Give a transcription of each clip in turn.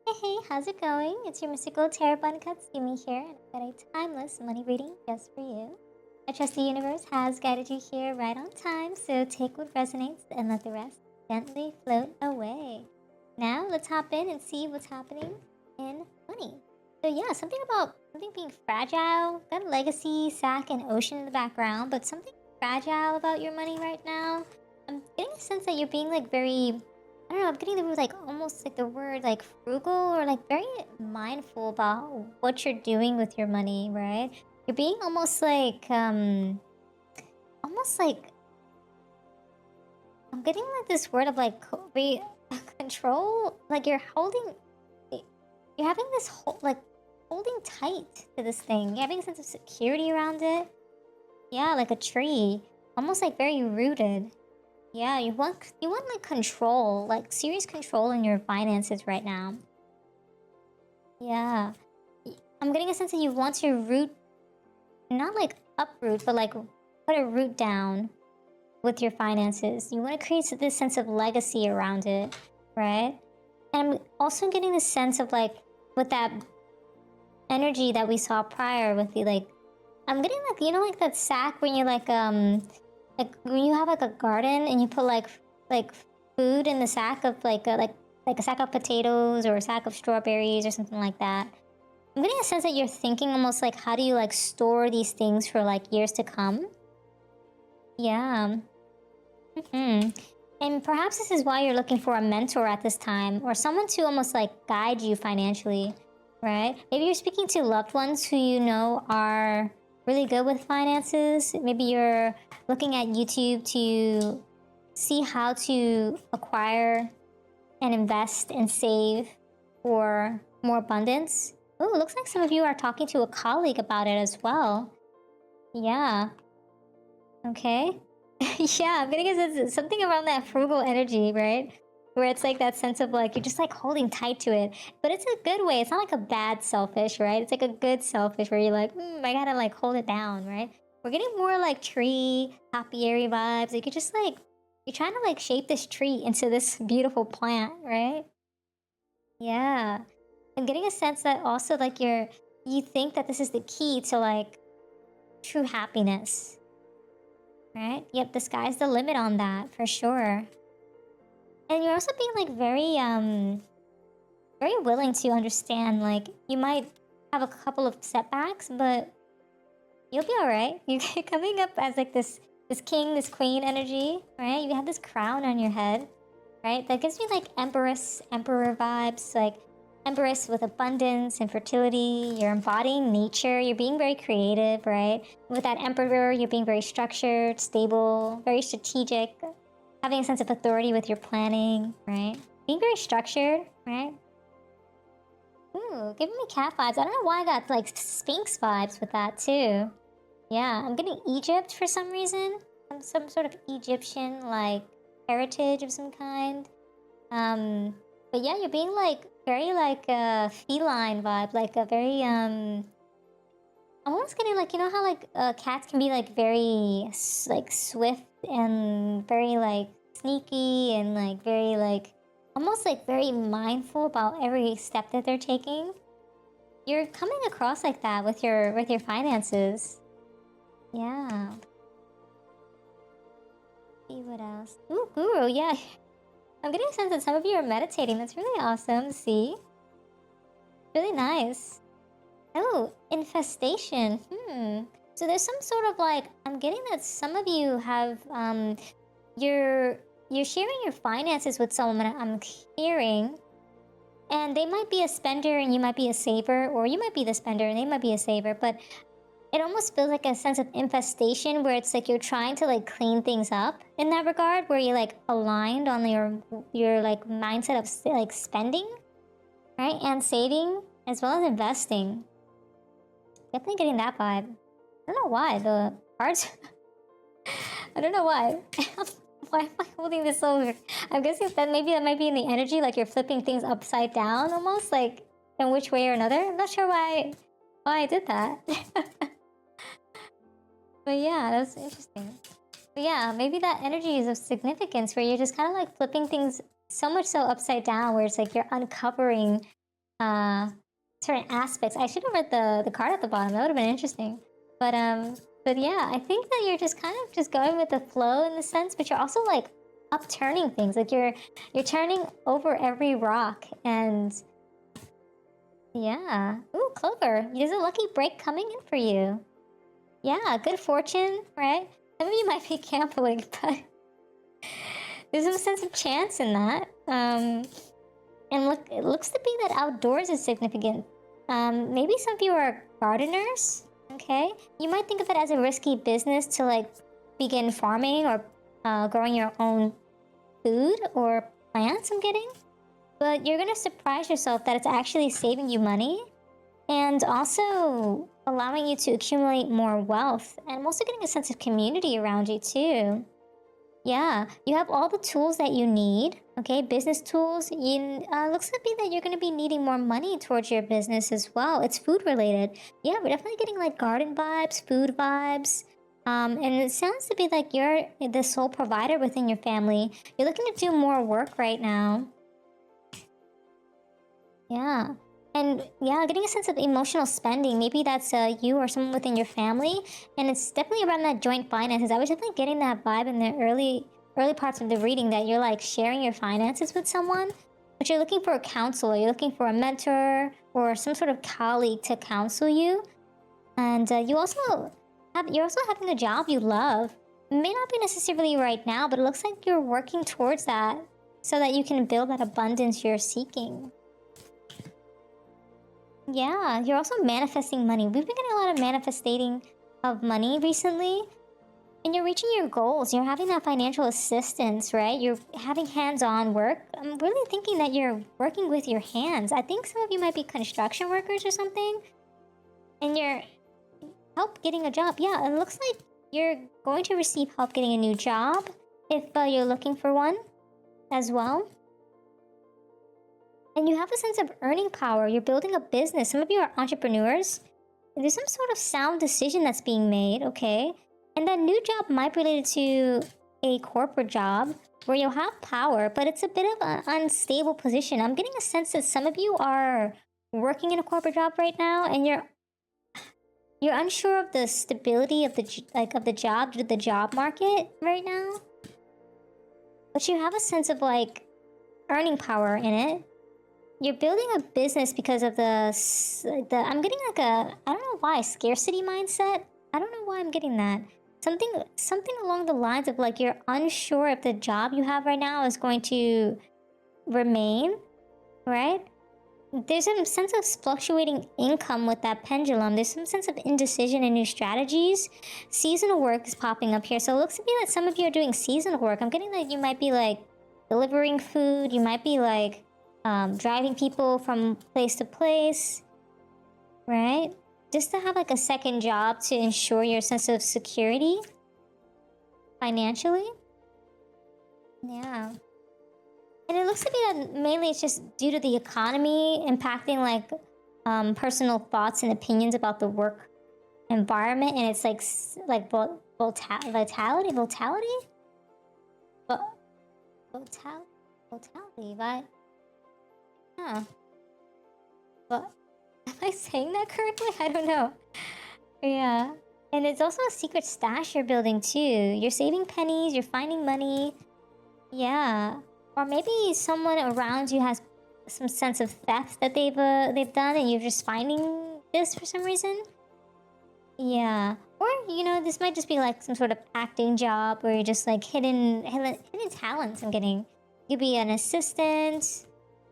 Hey, how's it going? It's your mystical tarot bun Katsumi here, and I've got a timeless money reading just for you. I trust the universe has guided you here right on time, so take what resonates and let the rest gently float away. Now, let's hop in and see what's happening in money. So yeah, something about something being fragile. Got a legacy, sack, and ocean in the background, but something fragile about your money right now. I'm getting a sense that you're being like very, I don't know, I'm getting the word like almost like the word like frugal or like very mindful about what you're doing with your money, right? You're being almost like I'm getting like this word of like control, like you're having this holding tight to this thing. You're having a sense of security around it. Yeah, like a tree, almost like very rooted. Yeah, you want like control, like serious control in your finances right now. Yeah. I'm getting a sense that you want to root, not like uproot, but like put a root down with your finances. You want to create this sense of legacy around it, right? And I'm also getting the sense of like with that energy that we saw prior with the like, I'm getting like, you know, like that sack when you like when you have like a garden and you put like food in the sack of like a sack of potatoes or a sack of strawberries or something like that. I'm getting a sense that you're thinking almost like, how do you like store these things for like years to come? Yeah. And perhaps this is why you're looking for a mentor at this time, or someone to almost like guide you financially, right? Maybe you're speaking to loved ones who you know are really good with finances. Maybe you're looking at YouTube to see how to acquire and invest and save for more abundance. Oh, looks like some of you are talking to a colleague about it as well. Yeah. Okay. Yeah, I'm getting a sense something around that frugal energy, right? Where it's like that sense of like you're just like holding tight to it, but it's a good way. It's not like a bad selfish, right? It's like a good selfish where you're like, I gotta like hold it down, right? We're getting more like tree, apiary vibes. Like you're just like you're trying to like shape this tree into this beautiful plant, right? Yeah, I'm getting a sense that also like you think that this is the key to like true happiness. Right? Yep, the sky's the limit on that for sure. And you're also being like very willing to understand like you might have a couple of setbacks, but you'll be all right. You're coming up as like this king, this queen energy, right? You have this crown on your head, right? That gives me like emperor vibes, like empress with abundance and fertility. You're embodying nature. You're being very creative, right? With that emperor, you're being very structured, stable, very strategic, having a sense of authority with your planning, right? Being very structured, right? Ooh, giving me cat vibes. I don't know why I got like Sphinx vibes with that too. Yeah, I'm getting Egypt for some reason. Some sort of Egyptian like heritage of some kind. But yeah, you're being like very like a feline vibe, like a very I'm almost getting like, you know how like cats can be like very like swift and very like sneaky and like very like almost like very mindful about every step that they're taking. You're coming across like that with your finances. Yeah. See what else? Ooh, guru, yeah. I'm getting a sense that some of you are meditating. That's really awesome. See? Really nice. Oh, infestation. So there's some sort of like, I'm getting that some of you have you're sharing your finances with someone, I'm hearing, and they might be a spender and you might be a saver, or you might be the spender and they might be a saver, but it almost feels like a sense of infestation where it's like you're trying to like clean things up in that regard, where you're like aligned on your like mindset of like spending, right? And saving as well as investing. Definitely getting that vibe. I don't know why the cards. I don't know why. Why am I holding this over? I'm guessing that maybe that might be in the energy, like you're flipping things upside down almost, like in which way or another. I'm not sure why I did that. But yeah, that's interesting. But yeah, maybe that energy is of significance where you're just kind of like flipping things so much so upside down, where it's like you're uncovering certain aspects. I should have read the card at the bottom. That would have been interesting. But yeah, I think that you're just kind of just going with the flow in the sense, but you're also like upturning things. Like you're turning over every rock, and yeah. Ooh, Clover. There's a lucky break coming in for you. Yeah, good fortune, right? Some of you might be gambling, but there's some sense of chance in that. And look, it looks to be that outdoors is significant. Maybe some of you are gardeners, okay? You might think of it as a risky business to like begin farming or growing your own food or plants, I'm getting. But you're gonna surprise yourself that it's actually saving you money and also allowing you to accumulate more wealth. And I'm also getting a sense of community around you too. Yeah, you have all the tools that you need, okay? Business tools. Looks to be that you're going to be needing more money towards your business as well. It's food related. Yeah, we're definitely getting like garden vibes, food vibes. And it sounds to be like you're the sole provider within your family. You're looking to do more work right now. Yeah. And yeah, getting a sense of emotional spending. Maybe that's you or someone within your family. And it's definitely around that joint finances. I was definitely getting that vibe in the early parts of the reading that you're like sharing your finances with someone. But you're looking for a counselor. You're looking for a mentor or some sort of colleague to counsel you. And you're also having a job you love. It may not be necessarily right now, but it looks like you're working towards that so that you can build that abundance you're seeking. Yeah, you're also manifesting money. We've been getting a lot of manifesting of money recently. And you're reaching your goals. You're having that financial assistance, right? You're having hands-on work. I'm really thinking that you're working with your hands. I think some of you might be construction workers or something. And you're help getting a job. Yeah, it looks like you're going to receive help getting a new job if you're looking for one as well. And you have a sense of earning power. You're building a business. Some of you are entrepreneurs. There's some sort of sound decision that's being made, okay? And that new job might be related to a corporate job where you'll have power, but it's a bit of an unstable position. I'm getting a sense that some of you are working in a corporate job right now, and you're unsure of the stability of the job due to the job market right now. But you have a sense of like earning power in it. You're building a business because of I'm getting like I don't know why, scarcity mindset. I don't know why I'm getting that. Something along the lines of like you're unsure if the job you have right now is going to remain, right? There's some sense of fluctuating income with that pendulum. There's some sense of indecision and new strategies. Seasonal work is popping up here. So it looks to me that some of you are doing seasonal work. I'm getting like you might be like delivering food. You might be like driving people from place to place, right? Just to have like a second job to ensure your sense of security financially. Yeah. And it looks to be that mainly it's just due to the economy impacting like personal thoughts and opinions about the work environment, and it's like vitality, right? Huh. But am I saying that correctly? I don't know. Yeah. And it's also a secret stash you're building too. You're saving pennies, you're finding money. Yeah. Or maybe someone around you has some sense of theft that they've done, and you're just finding this for some reason. Yeah. Or this might just be like some sort of acting job where you're just like hidden talents. I'm getting. You could be an assistant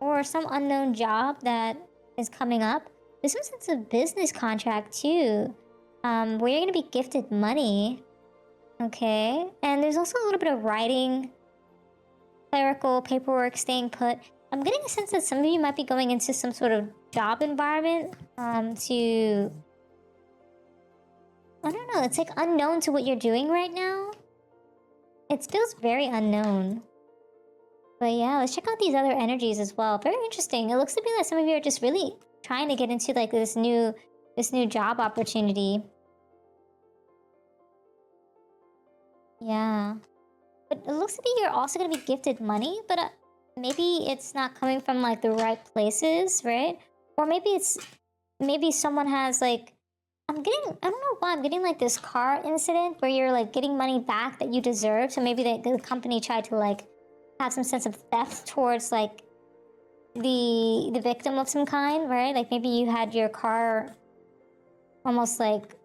or some unknown job that is coming up. There's some sense of business contract too, where you're gonna be gifted money. Okay. And there's also a little bit of writing, clerical paperwork, staying put. I'm getting a sense that some of you might be going into some sort of job environment to, I don't know, it's like unknown to what you're doing right now. It feels very unknown. But yeah, let's check out these other energies as well. Very interesting. It looks to be that some of you are just really trying to get into like this new job opportunity. Yeah. But it looks to be you're also going to be gifted money, but maybe it's not coming from like the right places, right? Or maybe someone has like, I don't know why I'm getting like this car incident where you're like getting money back that you deserve. So maybe the company tried to like have some sense of theft towards like the victim of some kind, right? Like maybe you had your car almost like,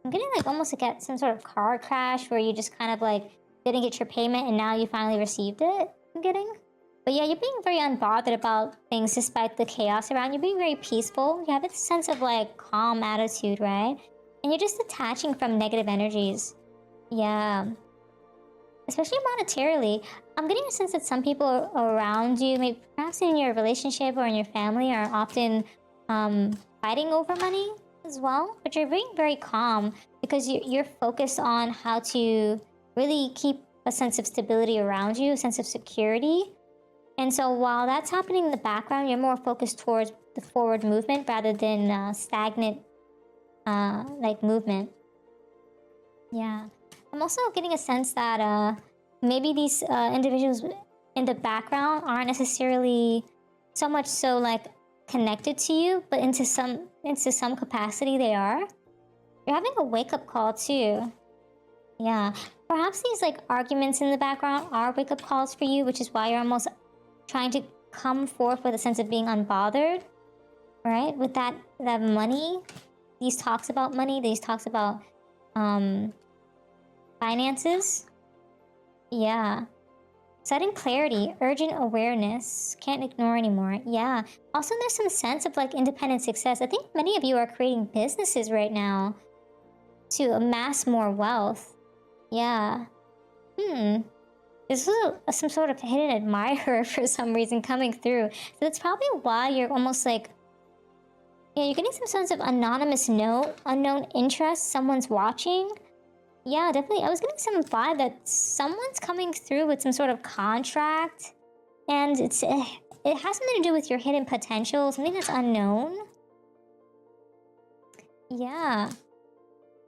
I'm getting like almost like at some sort of car crash where you just kind of like didn't get your payment and now you finally received it. I'm getting. But yeah, you're being very unbothered about things despite the chaos around you. Being very peaceful. You have this sense of like calm attitude, right? And you're just detaching from negative energies. Yeah. Especially monetarily. I'm getting a sense that some people around you, maybe perhaps in your relationship or in your family, are often fighting over money as well. But you're being very calm because you're focused on how to really keep a sense of stability around you, a sense of security. And so while that's happening in the background, you're more focused towards the forward movement rather than stagnant like movement. Yeah. I'm also getting a sense that maybe these individuals in the background aren't necessarily so much so like connected to you, but into some capacity they are. You're having a wake-up call too. Yeah. Perhaps these like arguments in the background are wake-up calls for you, which is why you're almost trying to come forth with a sense of being unbothered, right? With that money, these talks about money, these talks about finances. Yeah. Setting clarity, urgent awareness, can't ignore anymore. Yeah. Also, there's some sense of like independent success. I think many of you are creating businesses right now to amass more wealth. Yeah. This is some sort of hidden admirer for some reason coming through. So that's probably why you're almost like, yeah, you're getting some sense of anonymous note, unknown interest, someone's watching. Yeah, definitely. I was getting some vibe that someone's coming through with some sort of contract. And it has something to do with your hidden potential, something that's unknown. Yeah.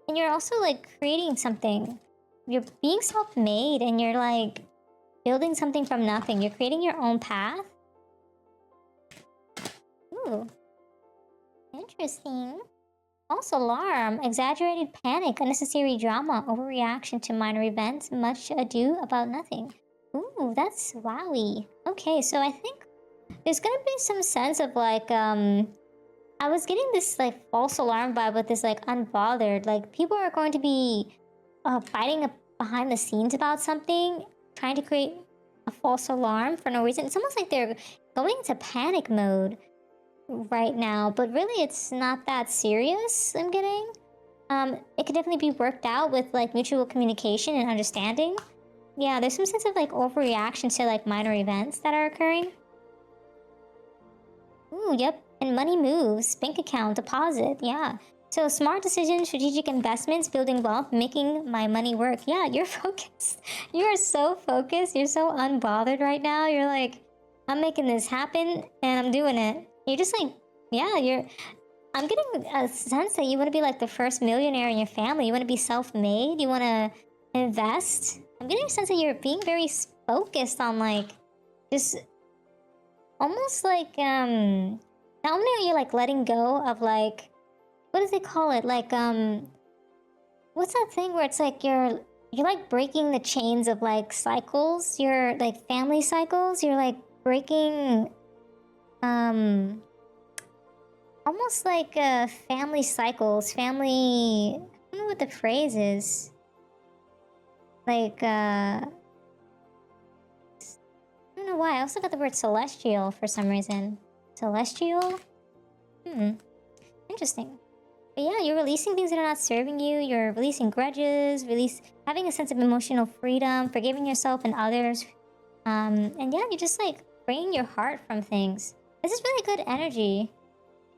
And you're also like creating something. You're being self-made and you're like building something from nothing. You're creating your own path. Ooh. Interesting. False alarm, exaggerated panic, unnecessary drama, overreaction to minor events, much ado about nothing. Ooh, that's wowie. Okay, so I think there's gonna be some sense of like, I was getting this like false alarm vibe with this like unbothered. Like people are going to be fighting behind the scenes about something, trying to create a false alarm for no reason. It's almost like they're going into panic mode right now, but really it's not that serious. I'm getting it could definitely be worked out with like mutual communication and understanding. Yeah, there's some sense of like overreaction to like minor events that are occurring. Ooh, yep. And money moves, bank account, deposit. Yeah. So smart decisions, strategic investments, building wealth, making my money work. Yeah, you're focused. You are so focused. You're so unbothered right now. You're like, I'm making this happen and I'm doing it. You're just like, yeah, I'm getting a sense that you want to be like the first millionaire in your family. You want to be self-made. You want to invest. I'm getting a sense that you're being very focused on like, just almost like, not only are you like letting go of like, what does they call it? Like, what's that thing where it's like you're like breaking the chains of like cycles, your like family cycles. You're like breaking, almost like family cycles, family. I don't know what the phrase is. Like, I don't know why. I also got the word celestial for some reason. Celestial? Interesting. But yeah, you're releasing things that are not serving you. You're releasing grudges, having a sense of emotional freedom, forgiving yourself and others. And yeah, you're just like freeing your heart from things. This is really good energy.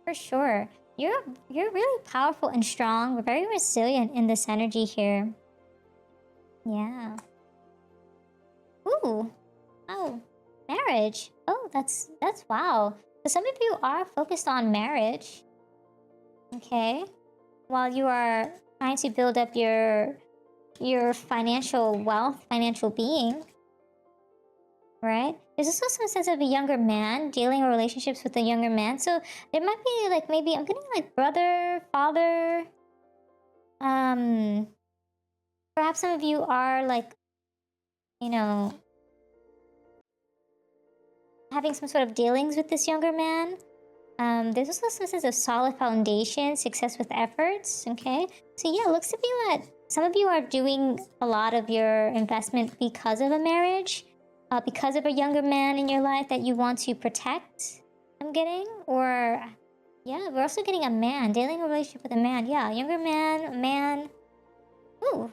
For sure. You're really powerful and strong. We're very resilient in this energy here. Yeah. Ooh. Oh. Marriage. Oh, that's wow. So some of you are focused on marriage. Okay. While you are trying to build up your financial wealth, financial being. right? There's also some sense of a younger man, dealing with relationships with a younger man. So there might be like, maybe I'm getting like brother, father. Perhaps some of you are like, you know, having some sort of dealings with this younger man. There's also some sense of solid foundation, success with efforts, okay? So yeah, it looks to be that some of you are doing a lot of your investment because of a marriage, because of a younger man in your life that you want to protect, I'm getting. Or, yeah, we're also getting a man, dealing a relationship with a man. Yeah, younger man, a man. Ooh,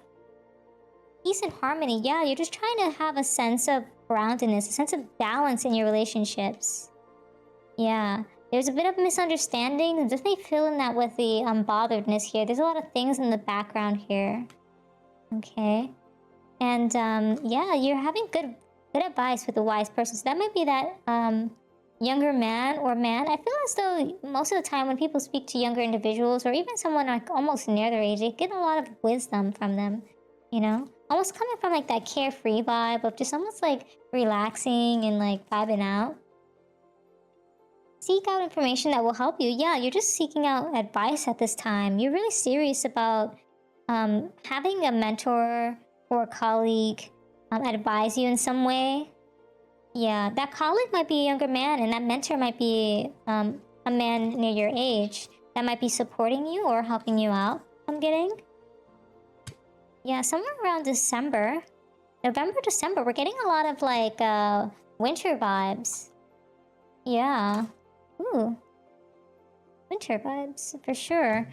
peace and harmony. Yeah, you're just trying to have a sense of groundedness, a sense of balance in your relationships. Yeah, there's a bit of misunderstanding. I'm definitely feeling that with the unbotheredness here. There's a lot of things in the background here. Okay. And yeah, you're having good advice with a wise person. So that might be that younger man or man. I feel as though most of the time when people speak to younger individuals or even someone like almost near their age, they get a lot of wisdom from them, you know? Almost coming from like that carefree vibe of just almost like relaxing and like vibing out. Seek out information that will help you. Yeah, you're just seeking out advice at this time. You're really serious about having a mentor or a colleague advise you in some way. Yeah, that colleague might be a younger man, and that mentor might be a man near your age that might be supporting you or helping you out, I'm getting. Yeah, somewhere around December. November, December, we're getting a lot of like winter vibes. Yeah. Ooh. Winter vibes, for sure.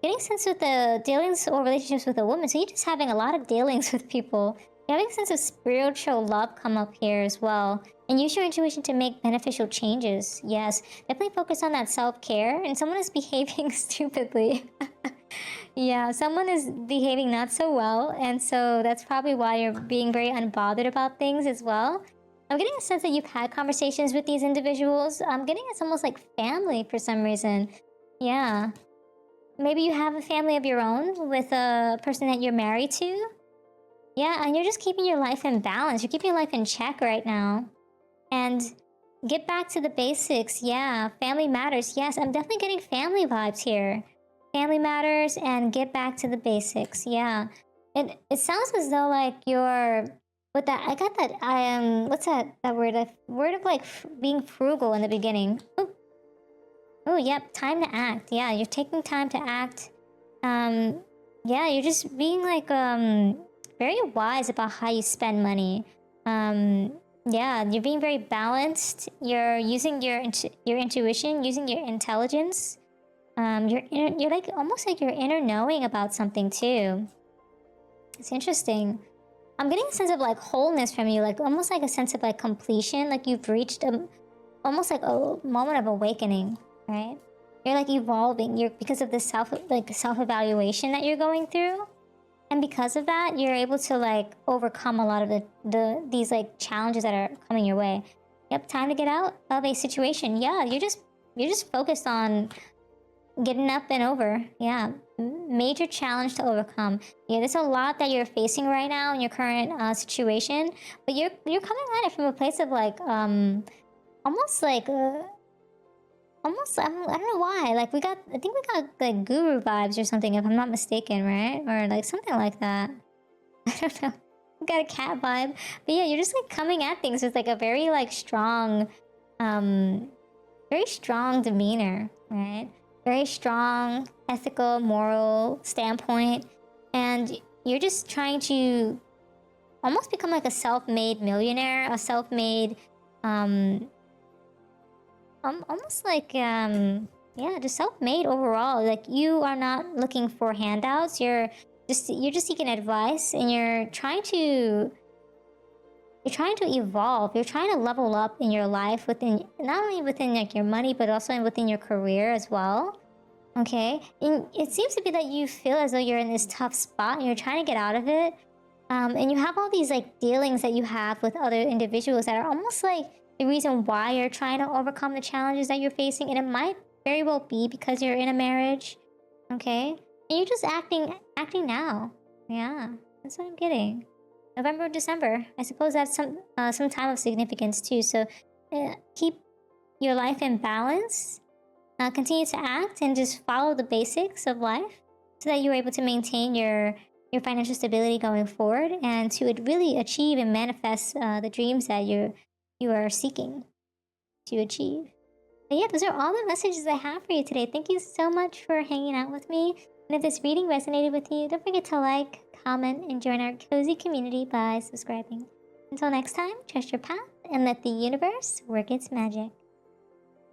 Getting sense with the dealings or relationships with a woman, so you're just having a lot of dealings with people. You're having a sense of spiritual love come up here as well. And use your intuition to make beneficial changes. Yes, definitely focus on that self-care. And someone is behaving stupidly. Yeah, someone is behaving not so well. And so that's probably why you're being very unbothered about things as well. I'm getting a sense that you've had conversations with these individuals. I'm getting it's almost like family for some reason. Yeah. Maybe you have a family of your own with a person that you're married to. Yeah, and you're just keeping your life in balance. You're keeping your life in check right now. And get back to the basics. Yeah, family matters. Yes, I'm definitely getting family vibes here. Family matters and get back to the basics. Yeah. It sounds as though like you're with that. I got that what's that word? That word of like being frugal in the beginning. Oh, yep, time to act. Yeah, you're taking time to act. Yeah, you're just being like very wise about how you spend money. Yeah, you're being very balanced. You're using your intuition, using your intelligence. You're like almost like your inner knowing about something too. It's interesting. I'm getting a sense of like wholeness from you, like almost like a sense of like completion, like you've reached almost like a moment of awakening, right? You're like evolving. You're because of the self-evaluation that you're going through. And because of that, you're able to like overcome a lot of these like challenges that are coming your way. Yep, time to get out of a situation. Yeah, you're just focused on getting up and over. Yeah, major challenge to overcome. Yeah, there's a lot that you're facing right now in your current situation, but you're coming at it from a place of like almost like almost I don't know why. Like I think we got like guru vibes or something if I'm not mistaken, right? Or like something like that. I don't know. We got a cat vibe. But yeah, you're just like coming at things with like a very like strong demeanor, right? Very strong ethical, moral standpoint. And you're just trying to almost become like a self-made millionaire, a self-made almost like yeah, just self-made overall. Like you are not looking for handouts. You're just seeking advice, and you're trying to evolve. You're trying to level up in your life within not only within like your money, but also within your career as well. Okay, and it seems to be that you feel as though you're in this tough spot and you're trying to get out of it. And you have all these like dealings that you have with other individuals that are almost like the reason why you're trying to overcome the challenges that you're facing, and it might very well be because you're in a marriage, okay? And you're just acting now. Yeah, that's what I'm getting. November, December. I suppose that's some time of significance too. So keep your life in balance. Continue to act and just follow the basics of life so that you're able to maintain your financial stability going forward and to really achieve and manifest the dreams that you are seeking to achieve. But yeah, those are all the messages I have for you today. Thank you so much for hanging out with me. And if this reading resonated with you, don't forget to like, comment, and join our cozy community by subscribing. Until next time, trust your path and let the universe work its magic.